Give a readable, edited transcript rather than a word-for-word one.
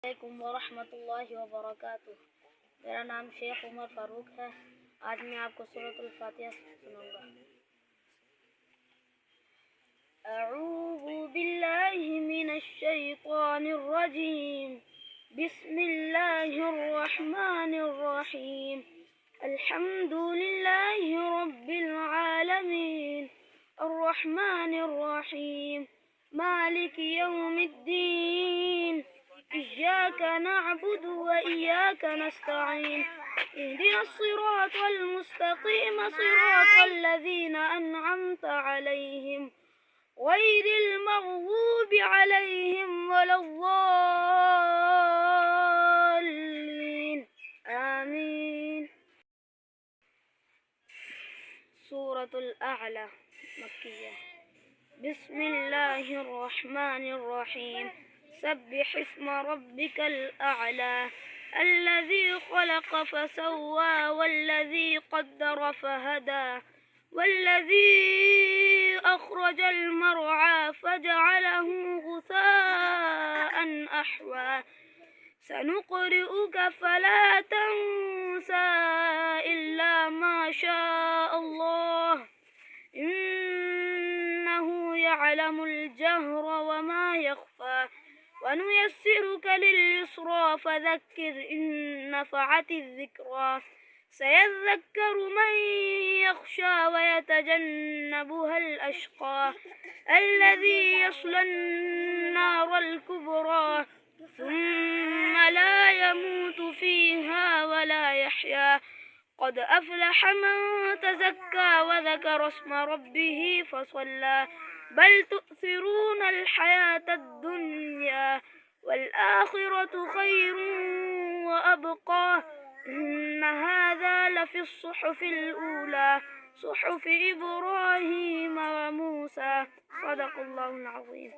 अलैकुम वरहमतुल्लाहि वबरकातुह। मेरा नाम शेख उमर फारूक है। आज मैं आपको सूरतुल फातिहा सुनाऊंगा। अऊज़ु बिल्लाहि मिनश शैतानिर रजीम। बिस्मिल्लाहिर रहमानिर रहीम। अल्हम्दुलिल्लाहि रब्बिल आलमीन। अर्रहमानिर रहीम। मालिकि यौमिद्दीन। इय्याक नअबुदु व इय्याक नस्तईन। इहदिना स्सिरातल मुस्तक़ीम सिरातल लज़ीना अनअमत अलैहिम गैरिल मग़ज़ूबि अलैहिम वलद्दाल्लीन। आमीन। सूरतुल अअला मक्किया। बिस्मिल्लाहिर रहमानिर रहीम। सब्बिह इस्म रब्बिकल अअला अल्लज़ी खलक़ फसव्वा वल्लज़ी क़द्दर फहदा वल्लज़ी अख़रजल मरअा फजअलहु गुसाअन अहवा। सनुक़रिउक फला तंसा इल्ला मा शाअ अल्लाह इन्नहु यअलमुल जहर वमा यख़फ़ा। वनुयस्सिरुक लिल्युस्रा फذكر إن نفعت الذكرى سيذكر من يخشى ويتجنبها الأشقى الذي يصلى النار الكبرى ثم لا يموت فيها ولا يحيا. قد أفلح من تزكى وذكر اسم ربه فصلى بل تؤثرون الحياة الدنيا والآخرة خير وأبقى إن هذا لفي الصحف الأولى صحف إبراهيم وموسى. صدق الله العظيم.